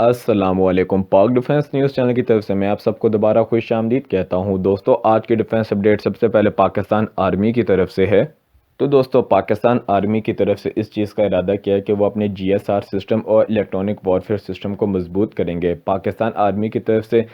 अस्सलामुअलैकुम। पाक defence news channel की तरफ से मैं आप सबको दोबारा खुश आमदीद कहता हूं। दोस्तों, आज की डिफेंस अपडेट सबसे पहले पाकिस्तान आर्मी की तरफ से है। तो दोस्तों, पाकिस्तान आर्मी की तरफ से इस चीज़ का इरादा किया है कि वो अपने GSR सिस्टम और इलेक्ट्रॉनिक वॉरफेयर सिस्टम को मजबूत करेंगे। पाकिस्तान आर्मी की तरफ से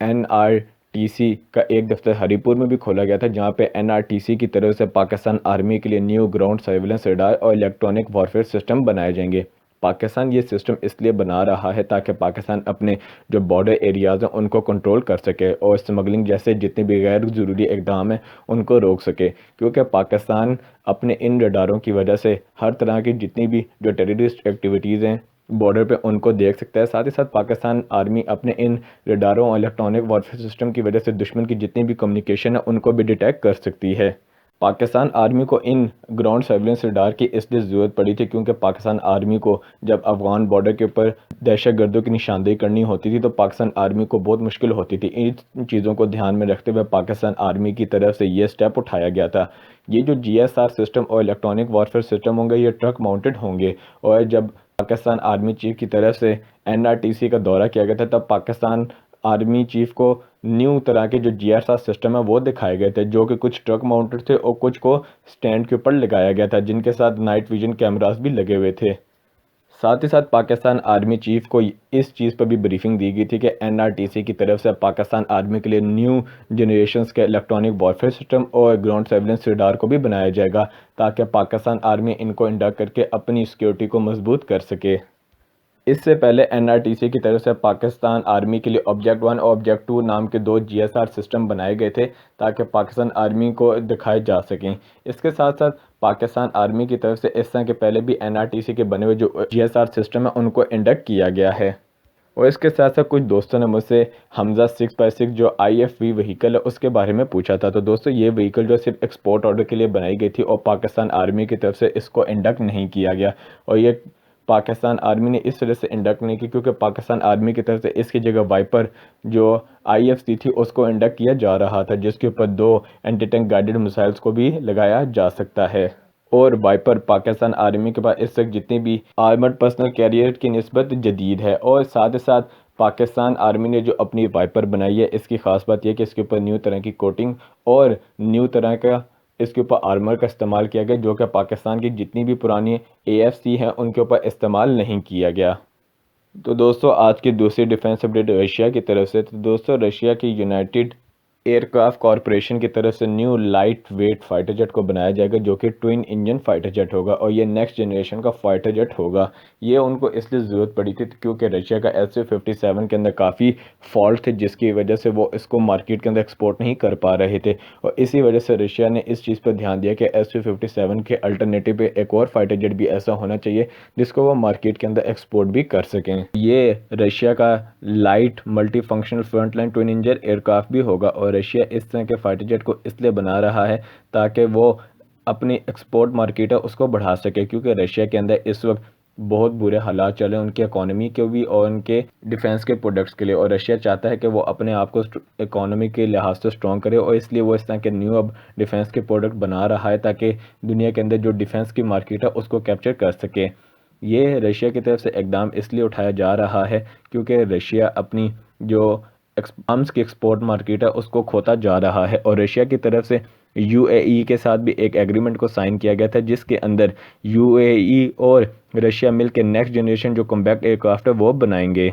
NRTC का एक दफ्तर हरीपुर में भी खोला गया था, जहां पे NRTC की तरफ से पाकिस्तान आर्मी के लिए न्यू ग्राउंड सर्विलेंस रडार और इलेक्ट्रॉनिक वॉरफेयर सिस्टम बनाए जाएंगे। पाकिस्तान ये सिस्टम इसलिए बना रहा है ताकि पाकिस्तान अपने जो बॉर्डर एरियाज़ हैं उनको कंट्रोल कर सके और स्मगलिंग जैसे जितने भी गैर ज़रूरी इक़दाम हैं उनको रोक सके, क्योंकि पाकिस्तान अपने इन रडारों की वजह से हर तरह की जितनी भी जो टेररिस्ट एक्टिविटीज़ हैं बॉर्डर पे उनको देख सकता है। साथ ही साथ पाकिस्तान आर्मी अपने इन रडारों और इलेक्ट्रॉनिक वॉरफेयर सिस्टम की वजह से दुश्मन की जितनी भी कम्युनिकेशन है उनको भी डिटेक्ट कर सकती है। पाकिस्तान आर्मी को इन ग्राउंड सर्विलेंस रडार की इसलिए ज़रूरत पड़ी थी क्योंकि पाकिस्तान आर्मी को जब अफ़गान बॉर्डर के ऊपर दहशत गर्दों की निशानदेही करनी होती थी तो पाकिस्तान आर्मी को बहुत मुश्किल होती थी। इन चीज़ों को ध्यान में रखते हुए पाकिस्तान आर्मी की तरफ से ये स्टेप उठाया गया था। ये जो GSR सिस्टम और इलेक्ट्रॉनिक वॉरफेयर सिस्टम होंगे ये ट्रक माउंटेड होंगे, और जब पाकिस्तान आर्मी चीफ की तरफ से NRTC का दौरा किया गया था तब पाकिस्तान आर्मी चीफ को न्यू तरह के जो GSR सिस्टम है वो दिखाए गए थे, जो कि कुछ ट्रक माउंटेड थे और कुछ को स्टैंड के ऊपर लगाया गया था, जिनके साथ नाइट विजन कैमरास भी लगे हुए थे। साथ ही साथ पाकिस्तान आर्मी चीफ को इस चीज़ पर भी ब्रीफिंग दी गई थी कि NRTC की तरफ से पाकिस्तान आर्मी के लिए न्यू जनरेशन्स के इलेक्ट्रॉनिक वॉरफेयर सिस्टम और ग्राउंड सर्विलेंस रडार को भी बनाया जाएगा, ताकि पाकिस्तान आर्मी इनको इंडक्ट करके अपनी सिक्योरिटी को मजबूत कर सके। इससे पहले NRTC की तरफ से पाकिस्तान आर्मी के लिए ऑब्जेक्ट 1 और ऑब्जेक्ट 2 नाम के 2 GSR सिस्टम बनाए गए थे, ताकि पाकिस्तान आर्मी को दिखाए जा सकें। इसके साथ साथ पाकिस्तान आर्मी की तरफ से इस तरह के पहले भी NRTC के बने हुए जो GSR सिस्टम है उनको इंडक्ट किया गया है। और इसके साथ साथ कुछ दोस्तों ने मुझसे हमजा 6x6 जो IFV व्हीकल है उसके बारे में पूछा था। तो दोस्तों, ये व्हीकल जो सिर्फ एक्सपोर्ट ऑर्डर के लिए बनाई गई थी और पाकिस्तान आर्मी की तरफ से इसको इंडक्ट नहीं किया गया, और ये पाकिस्तान आर्मी ने इस वजह से इंडक्ट नहीं की क्योंकि पाकिस्तान आर्मी की तरफ से इसकी जगह वाइपर जो IFC थी उसको इंडक्ट किया जा रहा था, जिसके ऊपर 2 एंटी टैंक गाइडेड मिसाइल्स को भी लगाया जा सकता है। और वाइपर पाकिस्तान आर्मी के पास इस वक्त जितनी भी आर्मर्ड पर्सनल कैरियर की निस्बत जदीद है। और साथ ही साथ पाकिस्तान आर्मी ने जो अपनी वाइपर बनाई है इसकी ख़ास बात यह कि इसके ऊपर न्यू तरह की कोटिंग और न्यू तरह का इसके ऊपर आर्मर का इस्तेमाल किया गया, जो कि पाकिस्तान की जितनी भी पुरानी AFC हैं उनके ऊपर इस्तेमाल नहीं किया गया। तो दोस्तों, आज की दूसरी डिफेंस अपडेट रशिया की तरफ से। तो दोस्तों, रशिया की यूनाइटेड एयरक्राफ्ट कॉरपोरेशन की तरफ से new light weight fighter jet को बनाया जाएगा, जो कि ट्विन इंजन फाइटर जेट होगा और ये नेक्स्ट जनरेशन का फाइटर जेट होगा। ये उनको इसलिए ज़रूरत पड़ी थी क्योंकि रशिया का SU-57 के अंदर काफ़ी फॉल्ट थे, जिसकी वजह से वो इसको मार्केट के अंदर एक्सपोर्ट नहीं कर पा रहे थे। और इसी वजह से रशिया ने इस चीज़ पर ध्यान दिया कि SU-57 के अल्टरनेटिव पे एक और फाइटर जेट भी ऐसा होना चाहिए जिसको वो मार्केट के अंदर एक्सपोर्ट भी कर सकें। ये रशिया का light multi functional frontline twin engine aircraft भी होगा, और रशिया इस तरह के फाइटर जेट को इसलिए बना रहा है ताकि वो अपनी एक्सपोर्ट मार्केट है उसको बढ़ा सके, क्योंकि रशिया के अंदर इस वक्त बहुत बुरे हालात चल रहे हैं उनकी इकोनॉमी के भी और उनके डिफेंस के प्रोडक्ट्स के लिए। और रशिया चाहता है कि वो अपने आप को इकोनॉमी के लिहाज से स्ट्रॉन्ग करे, और इसलिए वो इस तरह के न्यू अब डिफेंस के प्रोडक्ट बना रहा है ताकि दुनिया के अंदर जो डिफेंस की मार्केट है उसको कैप्चर कर सके। ये रशिया की तरफ से इकदाम इसलिए उठाया जा रहा है क्योंकि रशिया अपनी जो आर्म्स की एक्सपोर्ट मार्केट है उसको खोता जा रहा है, और रशिया की तरफ से UAE के साथ भी एक एग्रीमेंट को साइन किया गया था, जिसके अंदर UAE और रशिया मिलकर नेक्स्ट जनरेशन जो कॉम्बैट एयरक्राफ्ट है वो बनाएंगे।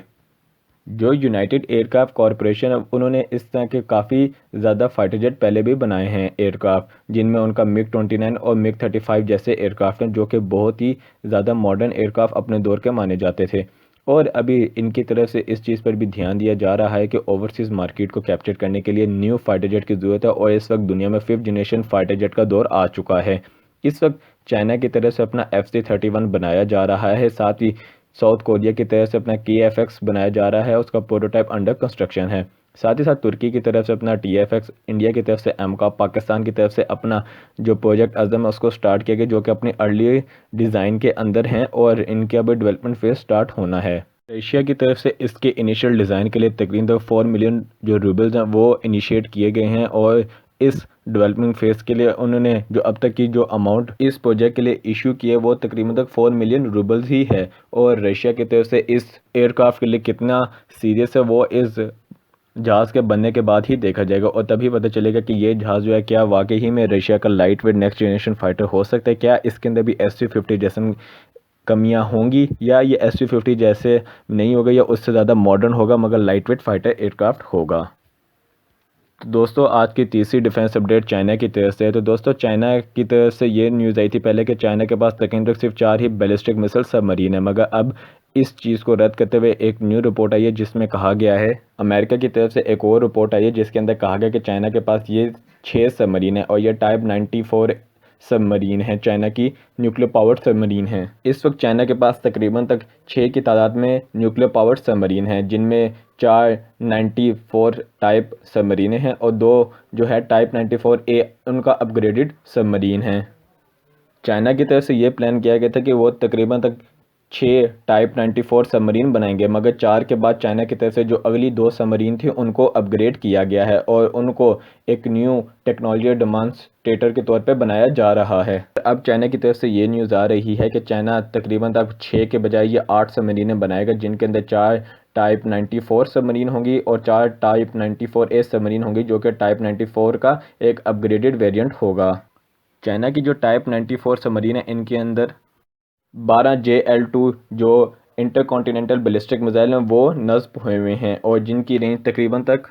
जो यूनाइटेड एयरक्राफ्ट कॉरपोरेशन है उन्होंने इस तरह के काफ़ी ज़्यादा फाइटर जेट पहले भी बनाए हैं एयरक्राफ्ट, जिनमें उनका MiG-29 और MiG-35 जैसे एयरक्राफ्ट हैं, जो कि बहुत ही ज़्यादा मॉडर्न एयरक्राफ्ट अपने दौर के माने जाते थे। और अभी इनकी तरफ से इस चीज़ पर भी ध्यान दिया जा रहा है कि ओवरसीज़ मार्केट को कैप्चर करने के लिए न्यू फाइटर जेट की ज़रूरत है, और इस वक्त दुनिया में 5th जनरेशन फाइटर जेट का दौर आ चुका है। इस वक्त चाइना की तरफ से अपना FC-31 बनाया जा रहा है, साथ ही साउथ कोरिया की तरफ से अपना KF-X बनाया जा रहा है, उसका प्रोटोटाइप अंडर कंस्ट्रक्शन है। साथ ही साथ तुर्की की तरफ से अपना TF-X, इंडिया की तरफ से MCOP, पाकिस्तान की तरफ से अपना जो प्रोजेक्ट अज़म है उसको स्टार्ट किया गया, जो कि अपनी अर्ली डिज़ाइन के अंदर हैं और इनके अभी डेवलपमेंट फेज स्टार्ट होना है। रशिया की तरफ से इसके इनिशियल डिज़ाइन के लिए तकरीबन 4 मिलियन जो रूबल्स हैं वो इनिशिएट किए गए हैं, और इस डेवलपमेंट फेज़ के लिए उन्होंने जो अब तक की जो अमाउंट इस प्रोजेक्ट के लिए इशू की है वो तकरीबन तक 4 मिलियन रूबल्स ही है। और रशिया की तरफ से इस एयरक्राफ्ट के लिए कितना सीरियस है वो इस जहाज़ के बनने के बाद ही देखा जाएगा और तभी पता चलेगा कि ये जहाज़ जो है क्या वाकई ही में रशिया का light weight next generation fighter हो सकता है, क्या इसके अंदर भी SU-50 जैसे कमियां होंगी, या ये SU-50 जैसे नहीं होगा या उससे ज़्यादा मॉडर्न होगा मगर लाइट वेट फाइटर एयरक्राफ्ट होगा। तो दोस्तों आज की तीसरी डिफेंस अपडेट चाइना की तरफ से है। तो दोस्तों चाइना की तरफ से ये न्यूज़ आई थी पहले कि चाइना के पास तकरीबन सिर्फ 4 ही बैलिस्टिक मिसाइल सबमरीन है, मगर अब इस चीज़ को रद्द करते हुए एक न्यू रिपोर्ट आई है जिसमें कहा गया है, अमेरिका की तरफ से एक और रिपोर्ट आई है जिसके अंदर कहा गया कि चाइना के पास ये 6 सबमरीन है और ये टाइप 94 सबमरीन है, चाइना की न्यूक्लियर पावर्ड सबमरीन है। इस वक्त चाइना के पास तकरीबन तक 6 की तादाद में न्यूक्लियर पावर्ड सबमरीन है, जिनमें 4 94 टाइप सबमरीनें हैं और 2 जो है टाइप 94A उनका अपग्रेडेड सबमरीन है। चाइना की तरफ से ये प्लान किया गया था कि वो तकरीबन तक 6 टाइप 94 सबमरीन बनाएंगे, मगर 4 के बाद चाइना की तरफ से जो अगली 2 सबमरीन थी उनको अपग्रेड किया गया है और उनको एक न्यू टेक्नोलॉजी डेमॉन्स्ट्रेटर के तौर पे बनाया जा रहा है। अब चाइना की तरफ से ये न्यूज़ आ रही है कि चाइना तकरीबन तक 6 के बजाय ये 8 सबमरीनें बनाएगा, जिनके अंदर 4 टाइप 94 सबमरीन होंगी और 4 टाइप 94A सबमरीन होंगी, जो कि टाइप 94 का एक अपग्रेडेड वेरिएंट होगा। चाइना की जो टाइप 94 सबमरीन है इनके अंदर 12 JL-2 जो इंटरकॉन्टिनेंटल बैलिस्टिक मिसाइल हैं वो नस्ब हुए हुए हैं और जिनकी रेंज तकरीबन तक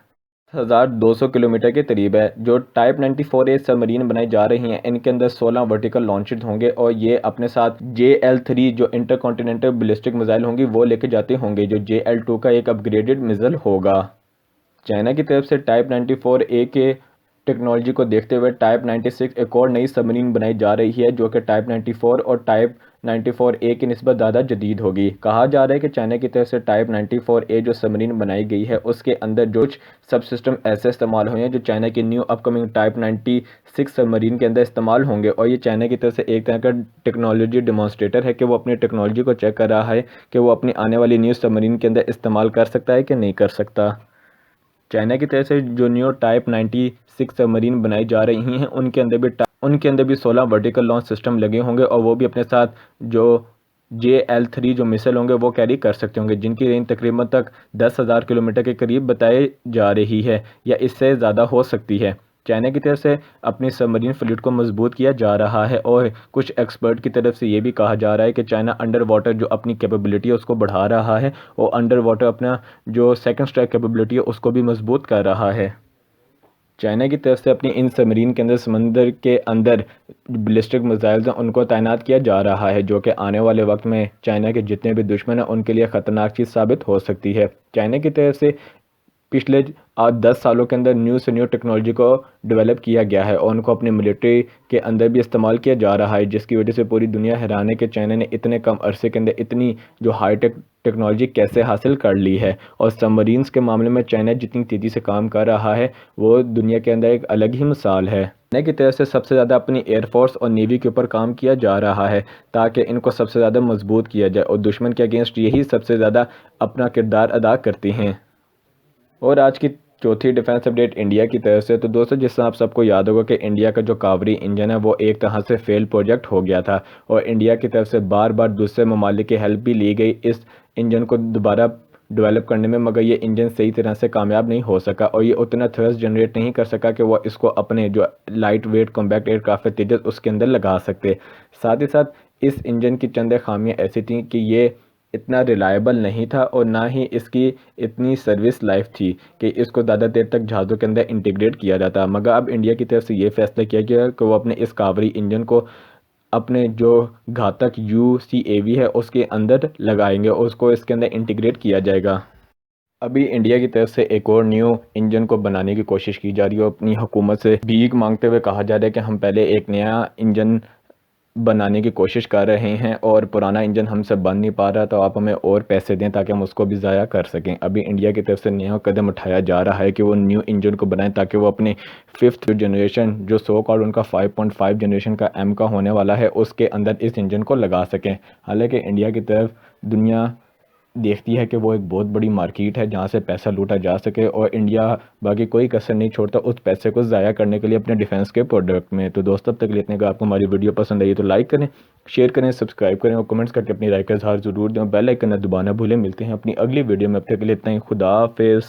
1200 किलोमीटर के करीब है। जो टाइप 94A सबमरीन बनाई जा रही हैं इनके अंदर 16 वर्टिकल लॉन्चर होंगे और ये अपने साथ JL-3 जो इंटरकॉन्टिनेंटल बैलिस्टिक मिसाइल होंगी वो लेके जाते होंगे, जो JL-2 का एक अपग्रेडेड मिसाइल होगा। चाइना की तरफ से टाइप 94A के टेक्नोलॉजी को देखते हुए टाइप 96 एक और नई सबमरीन बनाई जा रही है, जो कि टाइप 94 और टाइप 94A की निस्बत ज़्यादा जदीद होगी। कहा जा रहा है कि चाइना की तरफ से टाइप 94A जो सबमरीन बनाई गई है उसके अंदर जो कुछ सब सिस्टम ऐसे इस्तेमाल हुए हैं जो चाइना की न्यू अपकमिंग टाइप 96 सबमरीन के अंदर इस्तेमाल होंगे और ये चाइना की तरफ से एक तरह का टेक्नोलॉजी डेमॉन्स्ट्रेटर है कि वो अपनी टेक्नोलॉजी को चेक कर रहा है कि वो अपनी आने वाली न्यू सबमरीन के अंदर इस्तेमाल कर सकता है कि नहीं कर सकता। चाइना की तरफ से जो न्यू टाइप 96 सबमरीन बनाई जा रही हैं उनके अंदर भी 16 वर्टिकल लॉन्च सिस्टम लगे होंगे और वो भी अपने साथ जो JL-3 जो मिसाइल होंगे वो कैरी कर सकते होंगे, जिनकी रेंज तकरीबन तक 10,000 किलोमीटर के करीब बताई जा रही है या इससे ज़्यादा हो सकती है। चाइना की तरफ से अपनी सबमरीन फ्लीट को मजबूत किया जा रहा है और कुछ एक्सपर्ट की तरफ से ये भी कहा जा रहा है कि चाइना अंडर वाटर जो अपनी कैपेबिलिटी है उसको बढ़ा रहा है और अंडर वाटर अपना जो सेकंड स्ट्राइक कैपेबिलिटी है उसको भी मजबूत कर रहा है। चाइना की तरफ से अपनी इन सबमरीन के अंदर समंदर के अंदर बैलिस्टिक मिसाइल्स हैं उनको तैनात किया जा रहा है, जो कि आने वाले वक्त में चाइना के जितने भी दुश्मन हैं उनके लिए ख़तरनाक चीज़ साबित हो सकती है। चाइना की तरफ से पिछले 10 सालों के अंदर न्यू से न्यू टेक्नोलॉजी को डेवलप किया गया है और उनको अपनी मिलिट्री के अंदर भी इस्तेमाल किया जा रहा है, जिसकी वजह से पूरी दुनिया हैरान है कि चाइना ने इतने कम अरसे के अंदर इतनी जो हाईटेक टेक्नोलॉजी कैसे हासिल कर ली है। और सबमरीन्स के मामले में चाइना जितनी तेज़ी से काम कर रहा है वो दुनिया के अंदर एक अलग ही मिसाल है। चाइना की तरफ से सबसे ज़्यादा अपनी एयरफोर्स और नेवी के ऊपर काम किया जा रहा है ताकि इनको सबसे ज़्यादा मजबूत किया जाए और दुश्मन के अगेंस्ट यही सबसे ज़्यादा अपना किरदार अदा करती हैं। और आज की चौथी डिफेंस अपडेट इंडिया की तरफ से। तो दोस्तों जिससे आप सबको याद होगा कि इंडिया का जो कावेरी इंजन है वो एक तरह से फेल प्रोजेक्ट हो गया था और इंडिया की तरफ से बार बार दूसरे ममालिक की हेल्प भी ली गई इस इंजन को दोबारा डेवलप करने में, मगर ये इंजन सही तरह से कामयाब नहीं हो सका और ये उतना थ्रस्ट जनरेट नहीं कर सका कि वो इसको अपने जो लाइट वेट कॉम्पैक्ट एयरक्राफ्ट है तेजस उसके अंदर लगा सकते। साथ ही साथ इस इंजन की चंद खामियां ऐसी थी कि ये इतना रिलायबल नहीं था और ना ही इसकी इतनी सर्विस लाइफ थी कि इसको ज़्यादा देर तक जहाज़ों के अंदर इंटीग्रेट किया जाता। मगर अब इंडिया की तरफ से ये फैसला किया गया कि वो अपने इस कावेरी इंजन को अपने जो घातक UCAV है उसके अंदर लगाएंगे और उसको इसके अंदर इंटीग्रेट किया जाएगा। अभी इंडिया की तरफ से एक और न्यू इंजन को बनाने की कोशिश की जा रही है और अपनी हुकूमत से भीख मांगते हुए कहा जा रहा है कि हम पहले एक नया इंजन बनाने की कोशिश कर रहे हैं और पुराना इंजन हमसे बन नहीं पा रहा, तो आप हमें और पैसे दें ताकि हम उसको भी ज़ाया कर सकें। अभी इंडिया की तरफ से नया कदम उठाया जा रहा है कि वो न्यू इंजन को बनाएं ताकि वो अपने 5th जनरेशन जो सो कॉल्ड उनका 5.5 जनरेशन का M का होने वाला है उसके अंदर इस इंजन को लगा सकें। हालांकि इंडिया की तरफ दुनिया देखती है कि वो एक बहुत बड़ी मार्केट है जहाँ से पैसा लूटा जा सके, और इंडिया बाकी कोई कसर नहीं छोड़ता उस पैसे को ज़ाया करने के लिए अपने डिफेंस के प्रोडक्ट में। तो दोस्तों, अब तक लेने का आपको हमारी वीडियो पसंद आई तो लाइक करें, शेयर करें, सब्सक्राइब करें और कमेंट्स करके अपनी राय का इजहार ज़रूर दें। बेल आइकन न दबाना भूलें। मिलते हैं अपनी अगली वीडियो में, अब तक के लिए इतना ही। खुदा हाफिज़।